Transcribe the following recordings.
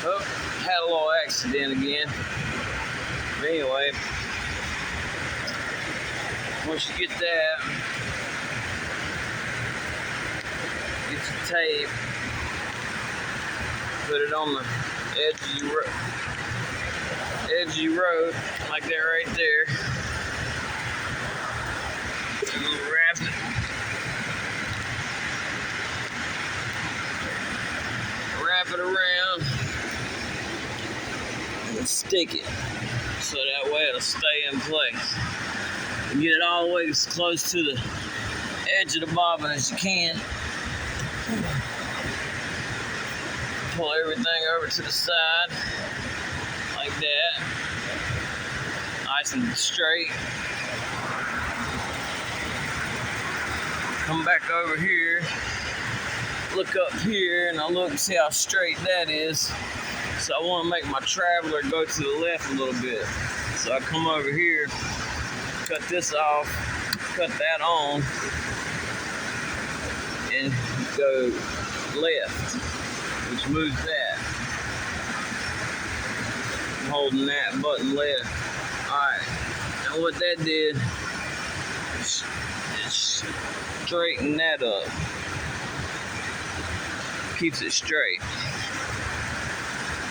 Oh, had a little accident again. But anyway, once you get that, get your tape, put it on the edge of your road, like that right there. And then wrap it around, and stick it so that way it'll stay in place. And get it all the way as close to the edge of the bobbin as you can. Pull everything over to the side like that, nice and straight. Come back over here, look up here, and I look and see how straight that is. So I want to make my traveler go to the left a little bit. So I come over here, cut this off, cut that on, and go left, which moves that. I'm holding that button left. Alright, and what that did is straighten that up. Keeps it straight.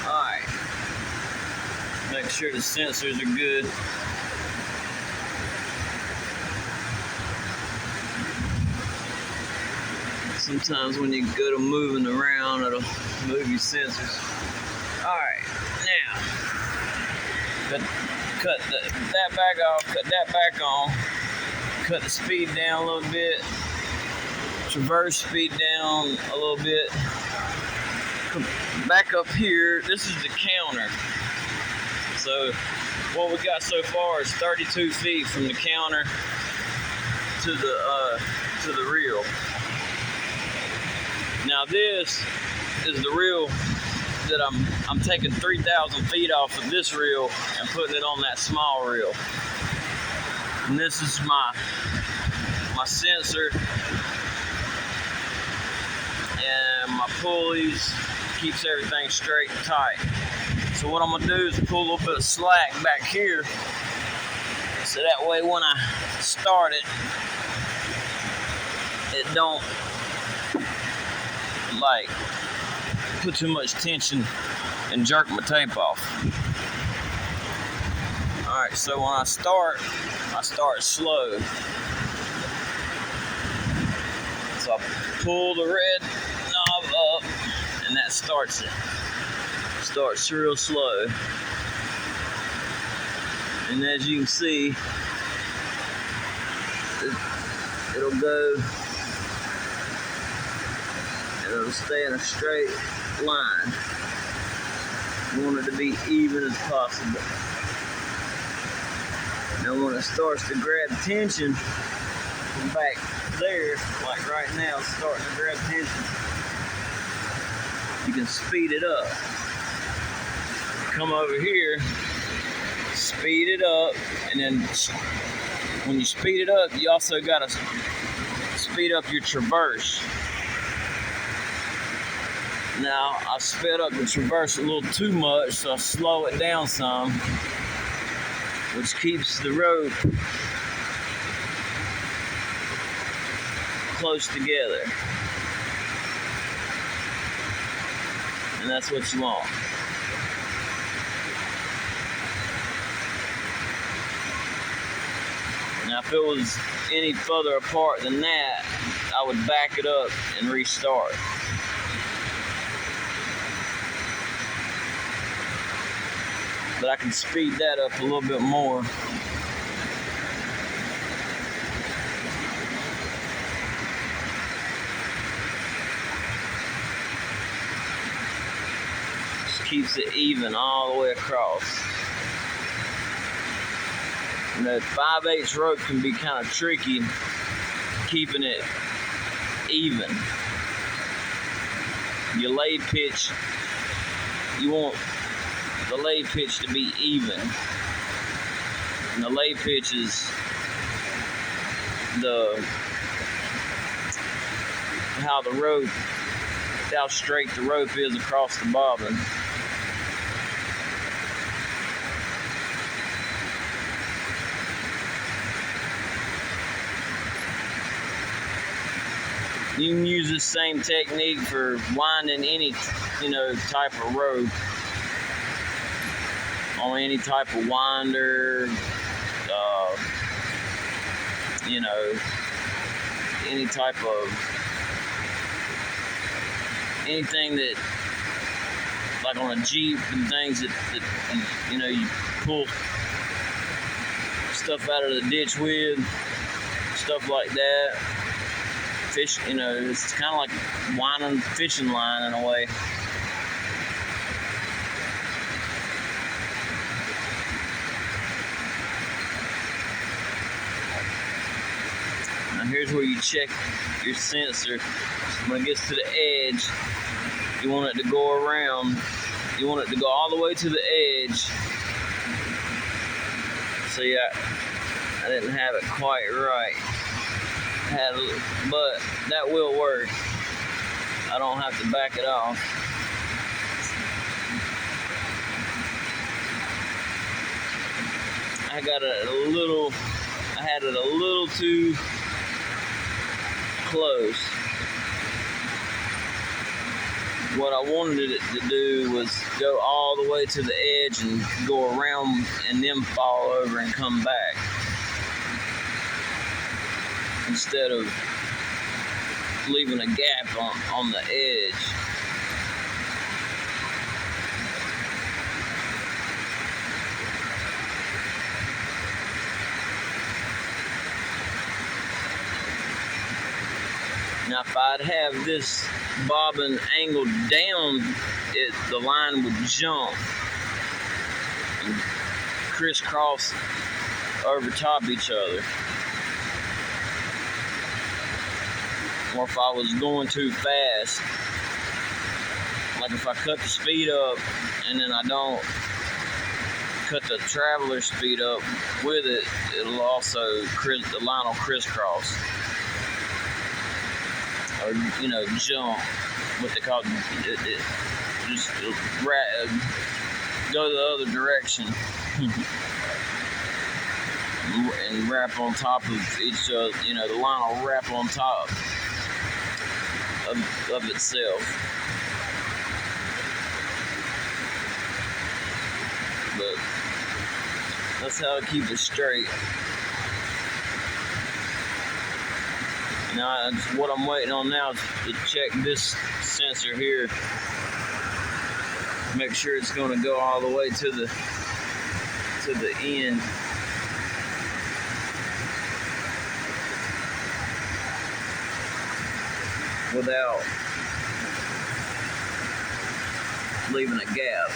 Alright. Make sure the sensors are good. Sometimes when you go to moving around, it'll move your sensors. Alright, now, cut that back off, cut that back on, cut the speed down a little bit, traverse speed down a little bit. Come back up here, this is the counter. So what we got so far is 32 feet from the counter to the reel. Now this is the reel that I'm taking 3,000 feet off of this reel and putting it on that small reel. And this is my sensor and my pulleys, keeps everything straight and tight. So what I'm gonna do is pull a little bit of slack back here, so that way when I start it, it don't like put too much tension and jerk my tape off. Alright, so when I start slow. So I pull the red knob up and that starts it. Starts real slow. And as you can see, it'll go, and it'll stay in a straight line. You want it to be even as possible. Now when it starts to grab tension from back there, like right now, it's starting to grab tension, you can speed it up. Come over here, speed it up, and then when you speed it up, you also got to speed up your traverse. Now, I sped up the traverse a little too much, so I slow it down some, which keeps the rope close together. And that's what you want. Now, if it was any further apart than that, I would back it up and restart. But I can speed that up a little bit more. Just keeps it even all the way across. And the 5/8 rope can be kind of tricky keeping it even. Your lay pitch, you want the lay pitch to be even. And the lay pitch is how straight the rope is across the bobbin. You can use the same technique for winding any, type of rope on any type of winder, you know, any type of anything that, like on a Jeep and things that you pull stuff out of the ditch with, stuff like that. Fish, it's kind of like winding fishing line in a way. Now here's where you check your sensor. When it gets to the edge, you want it to go around. You want it to go all the way to the edge. See, I didn't have it quite right. But that will work. I don't have to back it off. I had it a little too close. What I wanted it to do was go all the way to the edge and go around and then fall over and come back, instead of leaving a gap on the edge. Now, if I'd have this bobbin angled down, the line would jump and crisscross over top each other. Or if I was going too fast, like if I cut the speed up and then I don't cut the traveler speed up with it, it'll also, the line will crisscross. Or, jump, what they call it, just go the other direction and wrap on top of each other. The line will wrap on top of itself. But that's how to keep it straight. Now, what I'm waiting on now is to check this sensor here. Make sure it's going to go all the way to the end. Without leaving a gap.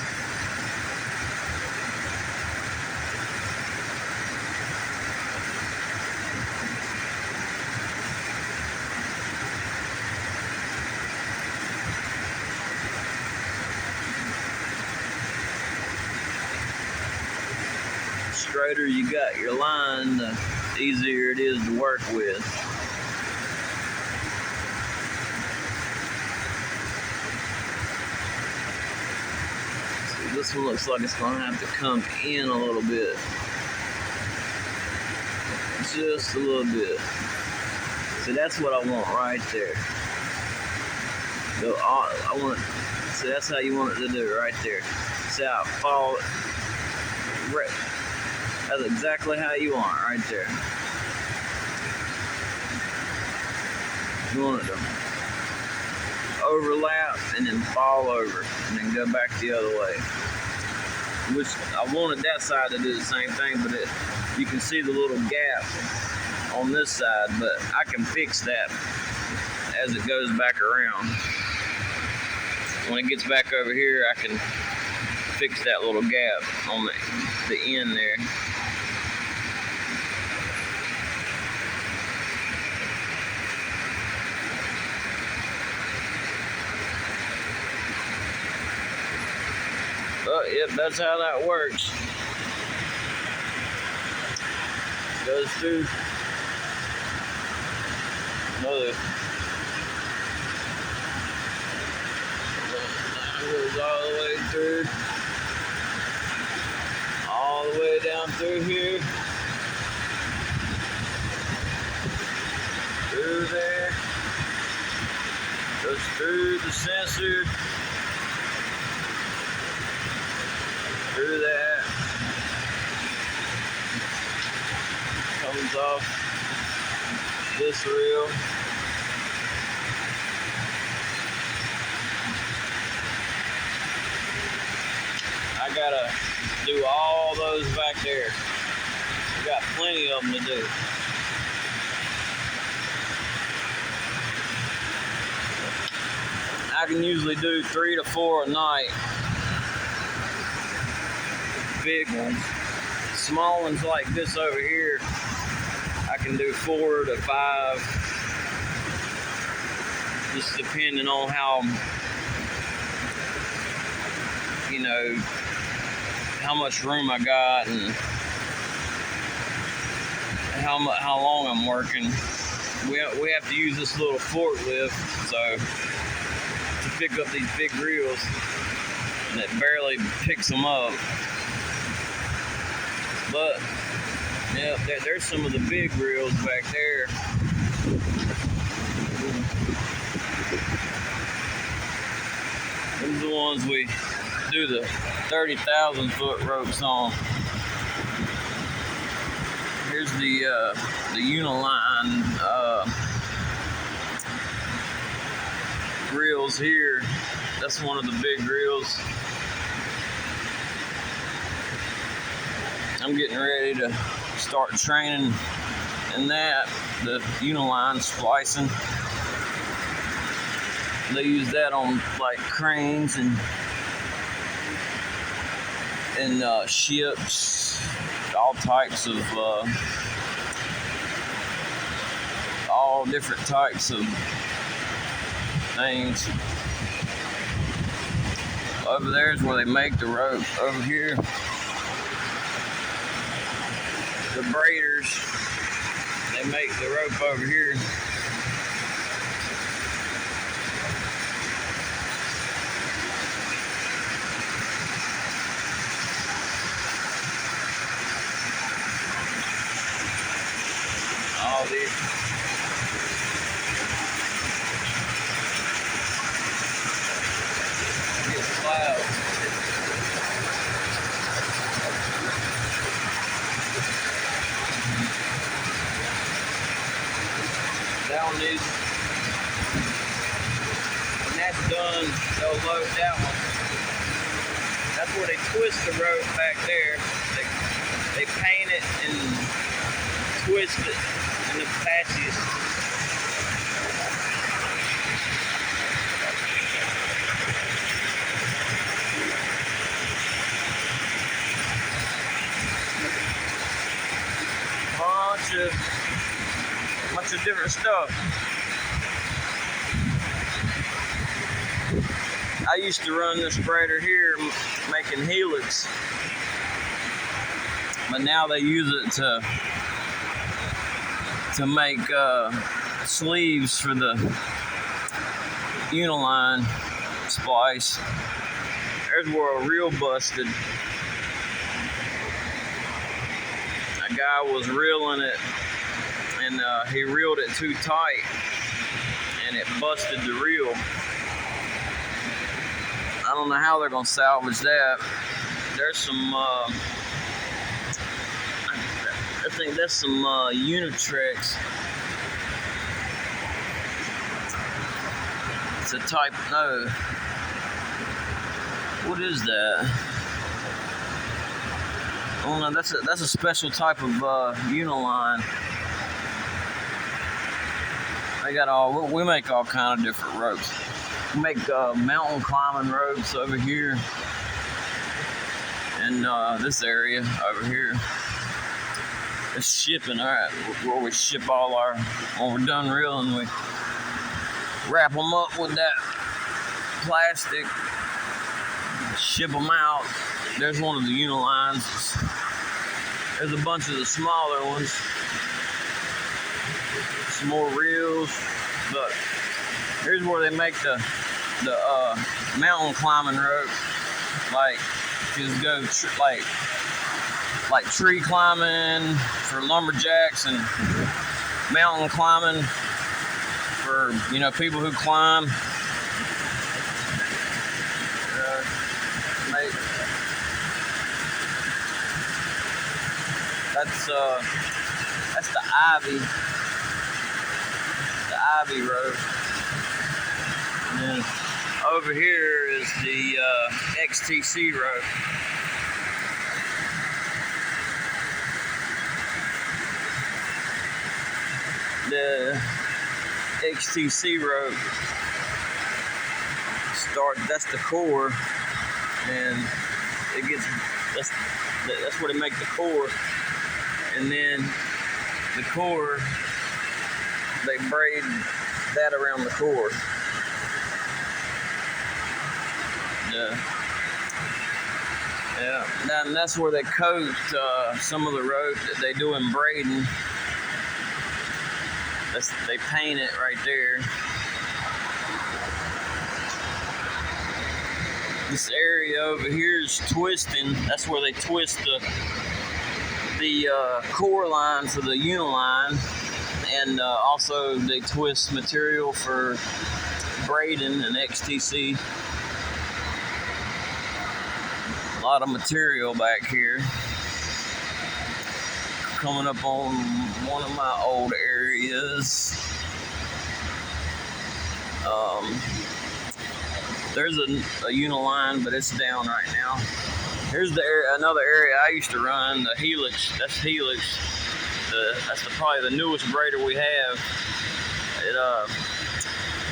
Straighter you got your line, the easier it is to work with. See, this one looks like it's going to have to come in a little bit. Just a little bit. See, that's what I want right there. So I want it. See, that's how you want it to do, right there. See how it falls. That's exactly how you want it, right there. You want it to overlap and then fall over and then go back the other way. Which I wanted that side to do the same thing, but you can see the little gap on this side, but I can fix that as it goes back around. When it gets back over here, I can fix that little gap on the end there. But yep, that's how that works. Goes through another. Goes all the way through, all the way down through here, through there, Goes through the sensor, through that, comes off this reel. I gotta do all those back there. I got plenty of them to do. I can usually do 3 to 4 a night. Big ones. Small ones like this over here, I can do 4 to 5. Just depending on how, how much room I got and how long I'm working. We have to use this little forklift, so to pick up these big reels, and it barely picks them up. But yeah, there's some of the big reels back there. These are the ones we do the 30,000 foot ropes on. Here's the Uniline reels here. That's one of the big reels. I'm getting ready to start training in that, the Uniline splicing. They use that on like cranes and ships, all types of all different types of things. Over there is where they make the rope. Over here, the braiders, they make the rope over here. All these. Get clouds. That one needs, when that's done, they'll load that one. That's where they twist the rope back there. They paint it and twist it in the patches. Bunch of different stuff. I used to run this braider here making helix, but now they use it to make sleeves for the Uniline splice. There's where a reel busted. A guy was reeling it, and he reeled it too tight, and it busted the reel. I don't know how they're gonna salvage that. There's some, I think that's some Unitrex. It's a type, no. What is that? Oh no, that's a special type of Uniline. They got all, we make all kind of different ropes. We make mountain climbing ropes over here in this area over here. It's shipping, all right, where we ship all our, when we're done reeling, we wrap them up with that plastic, ship them out. There's one of the Unilines. There's a bunch of the smaller ones. Some more reels, but here's where they make the mountain climbing rope. Like, just go like tree climbing for lumberjacks and mountain climbing for people who climb. That's the Ivy rope. And then over here is the XTC rope. The XTC rope that's the core, and it gets that's where they make the core, and then the core they braid that around the core. Yeah, and that's where they coat some of the rope that they do in braiding. They paint it right there. This area over here is twisting. That's where they twist the core line for the Uniline, and also they twist material for braiding and XTC. A lot of material back here. Coming up on one of my old areas. There's a Uniline, but it's down right now. Here's the area, another area I used to run, the Helix. That's Helix. That's probably the newest braider we have.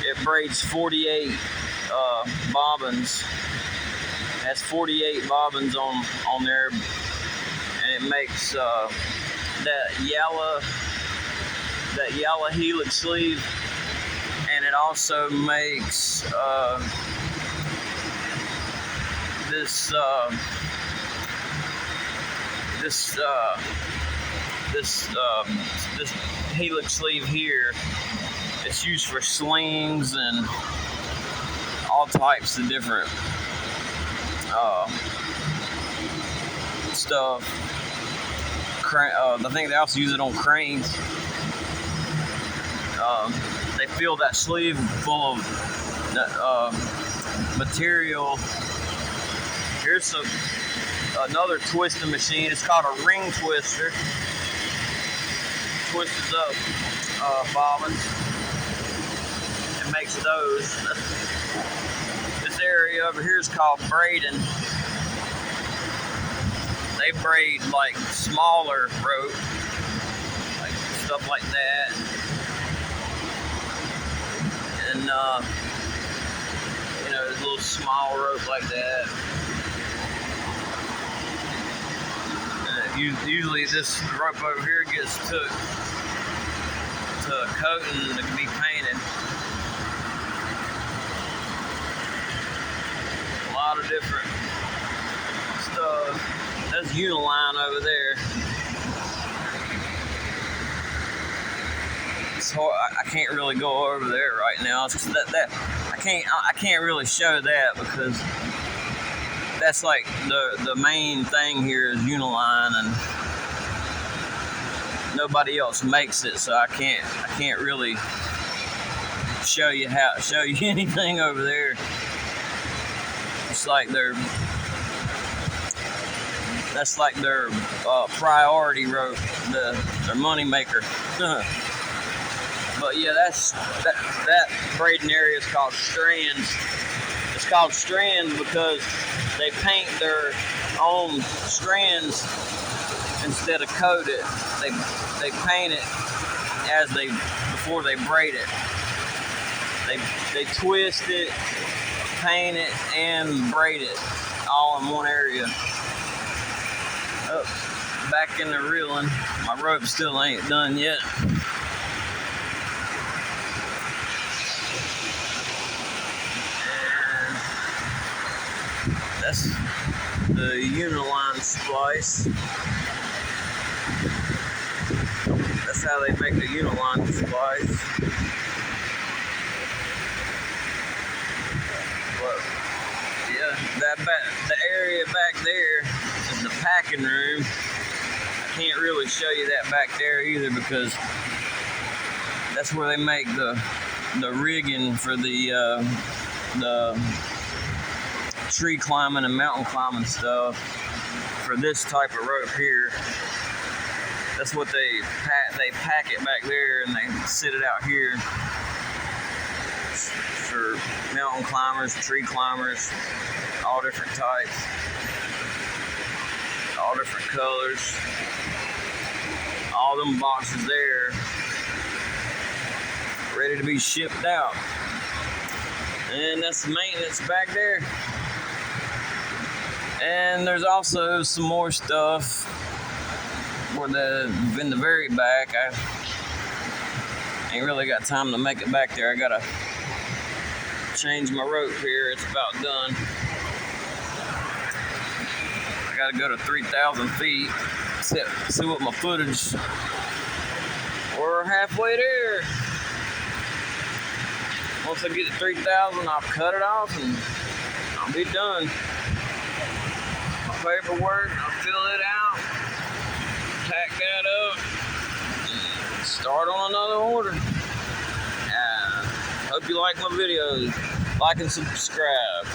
It braids 48 bobbins. It has 48 bobbins on there, and it makes that yellow Helix sleeve, and it also makes this Helix sleeve here. It's used for slings and all types of different stuff. I think they also use it on cranes. They fill that sleeve full of material. Here's another twisting machine. It's called a ring twister. Twists up bobbins and makes those. This area over here is called braiding. They braid like smaller rope, like stuff like that, and there's a little small rope like that. Usually this rope over here gets took to a coating that can be painted. A lot of different stuff. That's Uniline over there. It's hard. I can't really go over there right now. It's I can't really show that because that's like the main thing here is Uniline, and nobody else makes it, so I can't really show you anything over there. It's like that's like their priority rope, their money maker. But yeah, that braiding area is called strands. It's called strands because they paint their own strands instead of coat it. They paint it before they braid it. They twist it, paint it, and braid it all in one area. Oh, back in the reeling. My rope still ain't done yet. And that's the Uniline splice. That's how they make the Uniline splice. But yeah, the area back there is the packing room. I can't really show you that back there either because that's where they make the rigging for the tree climbing and mountain climbing stuff for this type of rope here. That's what they pack it back there and they sit it out here for mountain climbers, tree climbers, all different types, all different colors. All them boxes there, ready to be shipped out. And that's the maintenance back there. And there's also some more stuff in the very back. I ain't really got time to make it back there. I gotta change my rope here. It's about done. I gotta go to 3,000 feet. See what my footage. We're halfway there. Once I get to 3,000, I'll cut it off and I'll be done. My paperwork, I'll fill it out, pack that up, and start on another order. Hope you like my videos. Like and subscribe.